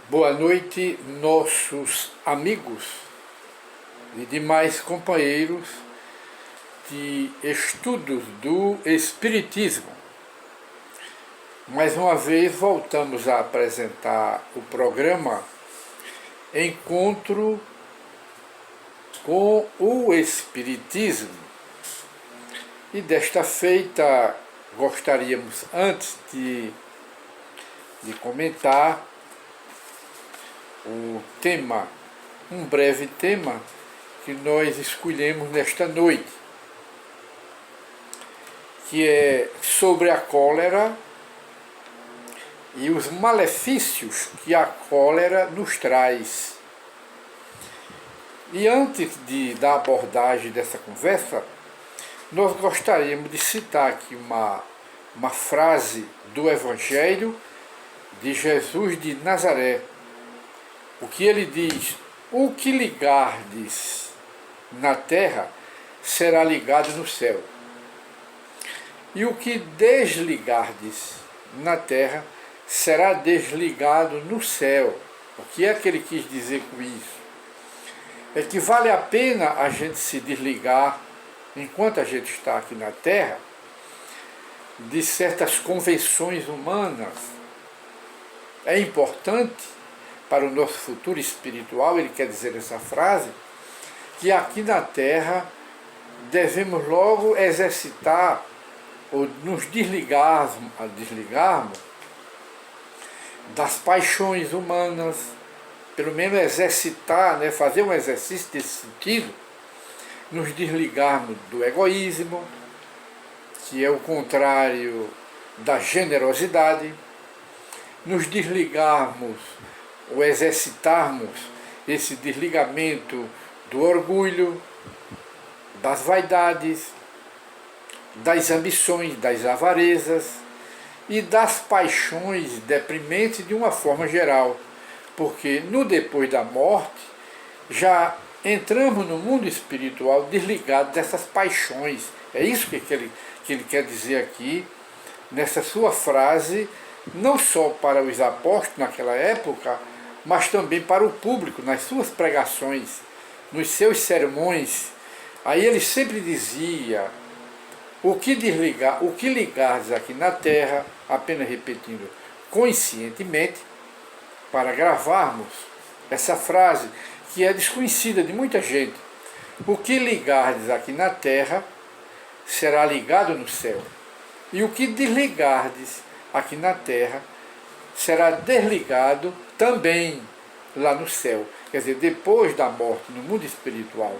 Boa noite, nossos amigos e demais companheiros de estudos do Espiritismo. Mais uma vez voltamos a apresentar o programa Encontro com o Espiritismo. E desta feita gostaríamos, antes de comentar o tema, um breve tema que nós escolhemos nesta noite, que é sobre a cólera e os malefícios que a cólera nos traz. E antes da abordagem dessa conversa, nós gostaríamos de citar aqui uma frase do Evangelho de Jesus de Nazaré. O que ele diz: o que ligardes na terra será ligado no céu, e o que desligardes na terra será desligado no céu. O que é que ele quis dizer com isso? É que vale a pena a gente se desligar, enquanto a gente está aqui na terra, de certas convenções humanas. É importante para o nosso futuro espiritual, ele quer dizer essa frase, que aqui na Terra devemos logo exercitar ou nos desligarmos das paixões humanas, pelo menos exercitar, fazer um exercício desse sentido, nos desligarmos do egoísmo, que é o contrário da generosidade, nos desligarmos ou exercitarmos esse desligamento do orgulho, das vaidades, das ambições, das avarezas e das paixões deprimentes de uma forma geral, porque no depois da morte já entramos no mundo espiritual desligado dessas paixões. É isso que ele quer dizer aqui nessa sua frase, não só para os apóstolos naquela época, mas também para o público, nas suas pregações, nos seus sermões. Aí ele sempre dizia: o que ligardes aqui na terra, apenas repetindo conscientemente, para gravarmos essa frase, que é desconhecida de muita gente. O que ligardes aqui na terra será ligado no céu, e o que desligardes aqui na terra será desligado também lá no céu, quer dizer, depois da morte, no mundo espiritual.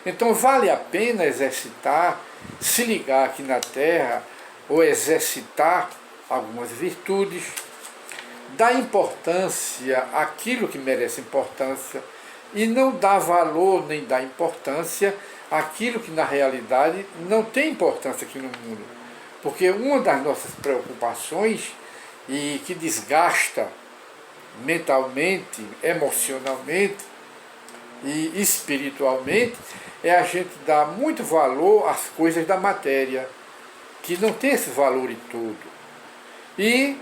Então vale a pena exercitar, se ligar aqui na terra, ou exercitar algumas virtudes, dar importância àquilo que merece importância, e não dar valor nem dar importância àquilo que na realidade não tem importância aqui no mundo. Porque uma das nossas preocupações, e que desgasta mentalmente, emocionalmente e espiritualmente, é a gente dar muito valor às coisas da matéria, que não tem esse valor em tudo, e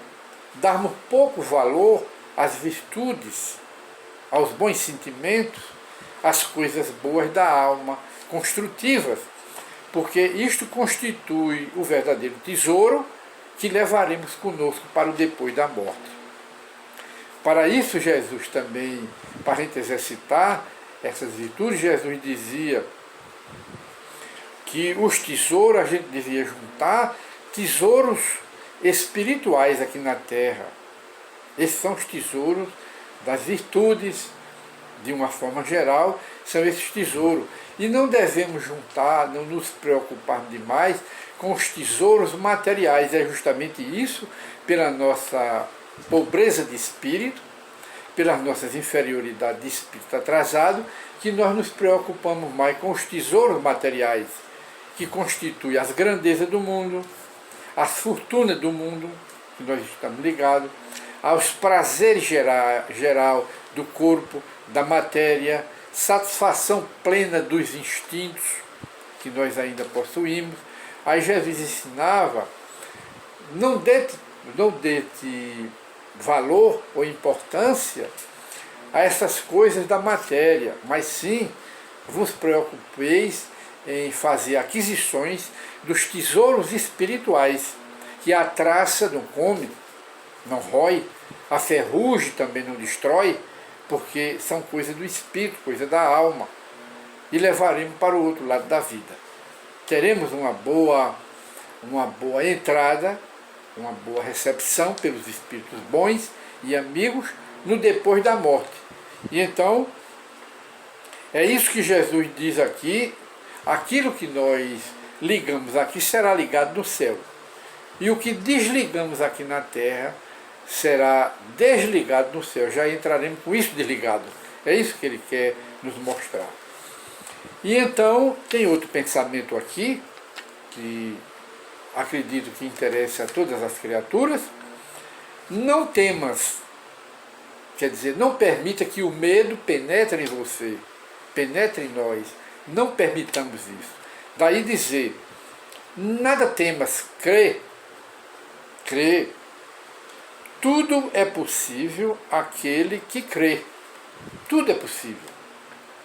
darmos pouco valor às virtudes, aos bons sentimentos, às coisas boas da alma, construtivas, porque isto constitui o verdadeiro tesouro que levaremos conosco para o depois da morte. Para isso, Jesus também, para a gente exercitar essas virtudes, Jesus dizia que os tesouros a gente devia juntar, tesouros espirituais aqui na terra. Esses são os tesouros das virtudes, de uma forma geral, são esses tesouros. E não devemos juntar, não nos preocupar demais com os tesouros materiais. É justamente isso, pela nossa pobreza de espírito, pelas nossas inferioridades de espírito atrasado, que nós nos preocupamos mais com os tesouros materiais, que constituem as grandezas do mundo, as fortunas do mundo, que nós estamos ligados, aos prazeres geral do corpo, da matéria, satisfação plena dos instintos que nós ainda possuímos. Aí Jesus ensinava: não dê valor ou importância a essas coisas da matéria, mas sim vos preocupeis em fazer aquisições dos tesouros espirituais, que a traça não come, não rói, a ferrugem também não destrói, porque são coisas do espírito, coisa da alma, e levaremos para o outro lado da vida. Teremos uma boa entrada, uma boa recepção pelos espíritos bons e amigos no depois da morte. E então, é isso que Jesus diz aqui: aquilo que nós ligamos aqui será ligado no céu, e o que desligamos aqui na terra será desligado no céu. Já entraremos com isso desligado. É isso que ele quer nos mostrar. E então, tem outro pensamento aqui, que acredito que interessa a todas as criaturas. Não temas, quer dizer, não permita que o medo penetre em você, penetre em nós. Não permitamos isso. Daí dizer, nada temas, crê. Tudo é possível àquele que crê. Tudo é possível.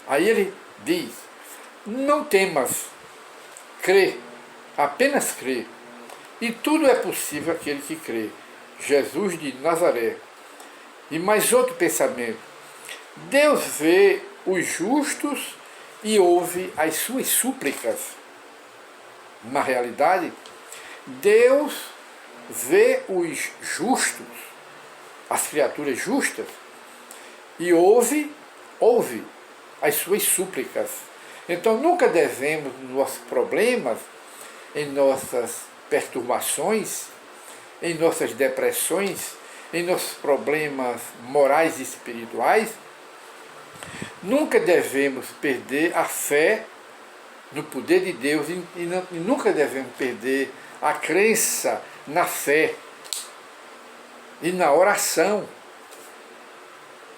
Aí ele diz, não temas, crê, apenas crê. E tudo é possível àquele que crê. Jesus de Nazaré. E mais outro pensamento. Deus vê os justos e ouve as suas súplicas. Na realidade, Deus vê os justos, as criaturas justas, e ouve as suas súplicas. Então nunca devemos, nos nossos problemas, em nossas perturbações, em nossas depressões, em nossos problemas morais e espirituais, nunca devemos perder a fé no poder de Deus e nunca devemos perder a crença na fé e na oração,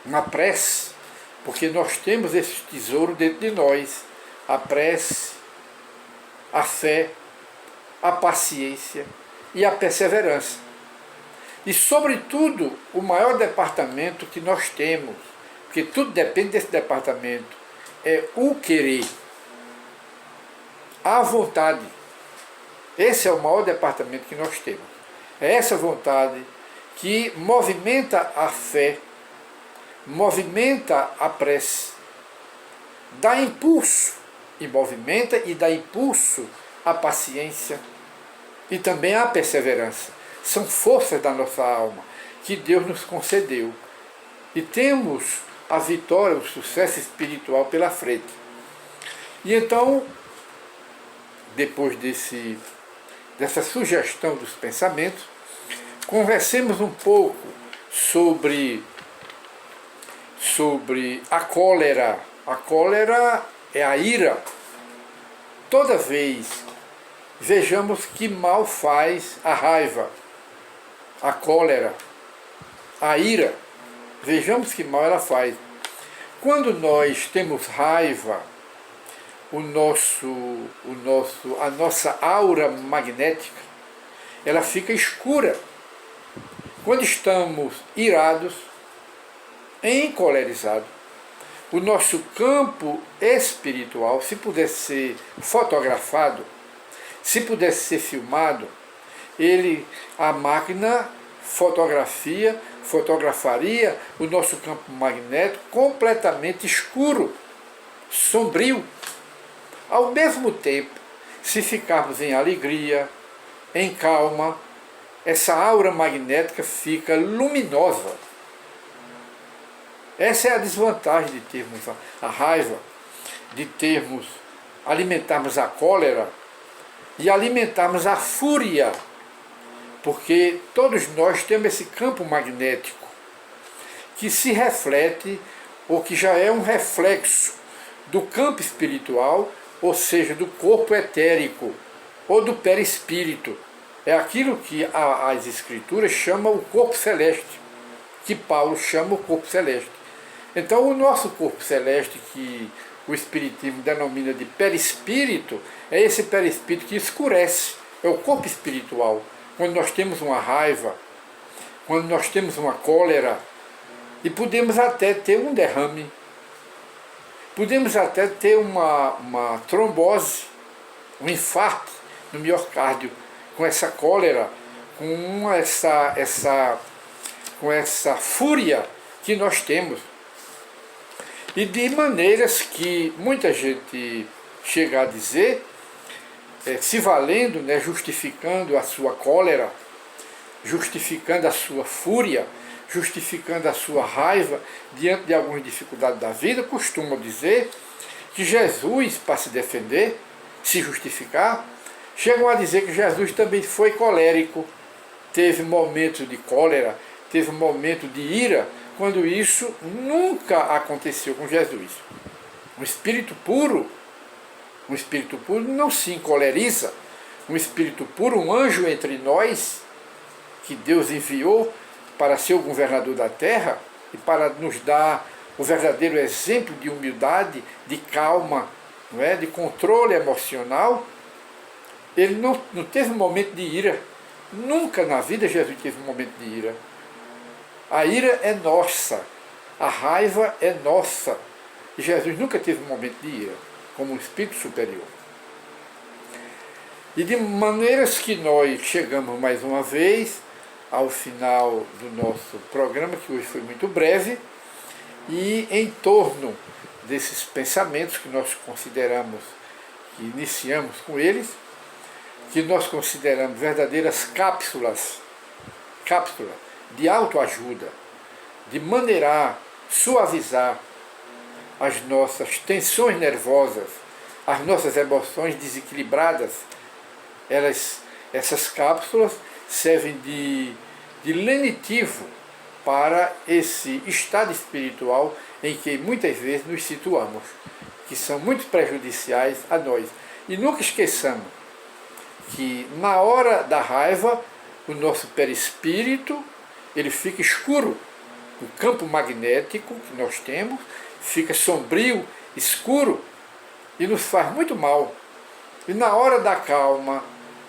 na prece, porque nós temos esse tesouro dentro de nós, a prece, a fé, a paciência e a perseverança. E, sobretudo, o maior departamento que nós temos, porque tudo depende desse departamento, é o querer, a vontade. Esse é o maior departamento que nós temos. É essa vontade que movimenta a fé, movimenta a prece, dá impulso, e movimenta e dá impulso à paciência e também à perseverança. São forças da nossa alma que Deus nos concedeu. E temos a vitória, o sucesso espiritual pela frente. E então, depois dessa sugestão dos pensamentos, conversemos um pouco sobre a cólera. A cólera é a ira. Toda vez, vejamos que mal faz a raiva, a cólera, a ira. Vejamos que mal ela faz. Quando nós temos raiva, a nossa aura magnética, ela fica escura. Quando estamos irados, encolerizados, o nosso campo espiritual, se pudesse ser fotografado, se pudesse ser filmado, a máquina fotografaria o nosso campo magnético completamente escuro, sombrio. Ao mesmo tempo, se ficarmos em alegria, em calma, essa aura magnética fica luminosa. Essa é a desvantagem de termos a raiva, de alimentarmos a cólera e alimentarmos a fúria, porque todos nós temos esse campo magnético que se reflete, ou que já é um reflexo do campo espiritual, ou seja, do corpo etérico, ou do perispírito. É aquilo que as Escrituras chamam o corpo celeste, que Paulo chama o corpo celeste. Então o nosso corpo celeste, que o Espiritismo denomina de perispírito, é esse perispírito que escurece, é o corpo espiritual. Quando nós temos uma raiva, quando nós temos uma cólera, e podemos até ter um derrame, podemos até ter uma trombose, um infarto no miocárdio, com essa cólera, com essa fúria que nós temos. E de maneiras que muita gente chega a dizer, se valendo, né, justificando a sua cólera, justificando a sua fúria, justificando a sua raiva diante de algumas dificuldades da vida, costumam dizer que Jesus, para se defender, se justificar, chegam a dizer que Jesus também foi colérico, teve momentos de cólera, teve momento de ira, quando isso nunca aconteceu com Jesus. Um espírito puro não se encoleriza. Um espírito puro, um anjo entre nós, que Deus enviou para ser o governador da terra e para nos dar o verdadeiro exemplo de humildade, de calma, não é? De controle emocional. Ele não teve um momento de ira. Nunca na vida Jesus teve um momento de ira. A ira é nossa, a raiva é nossa. E Jesus nunca teve um momento de ira, como um espírito superior. E de maneiras que nós chegamos mais uma vez ao final do nosso programa, que hoje foi muito breve, e em torno desses pensamentos que nós consideramos, que iniciamos com eles, que nós consideramos verdadeiras cápsulas de autoajuda, de maneirar, suavizar as nossas tensões nervosas, as nossas emoções desequilibradas. Essas cápsulas servem de lenitivo para esse estado espiritual em que muitas vezes nos situamos, que são muito prejudiciais a nós. E nunca esqueçamos que na hora da raiva o nosso perispírito ele fica escuro, o campo magnético que nós temos fica sombrio, escuro e nos faz muito mal. E na hora da calma,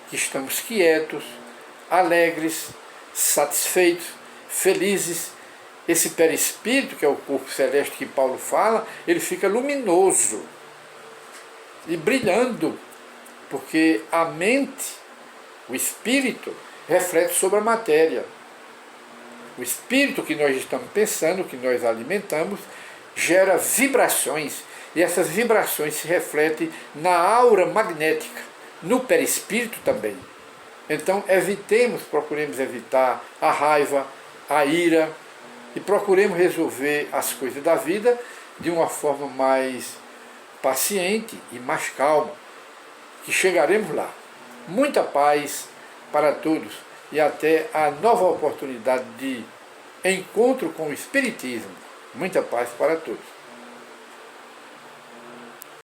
que estamos quietos, alegres, satisfeitos, felizes, esse perispírito, que é o corpo celeste que Paulo fala, ele fica luminoso e brilhando, porque a mente, o espírito, reflete sobre a matéria. O espírito que nós estamos pensando, que nós alimentamos, gera vibrações, e essas vibrações se refletem na aura magnética, no perispírito também. Então procuremos evitar a raiva, a ira, e procuremos resolver as coisas da vida de uma forma mais paciente e mais calma, que chegaremos lá. Muita paz para todos e até a nova oportunidade de encontro com o Espiritismo. Muita paz para todos.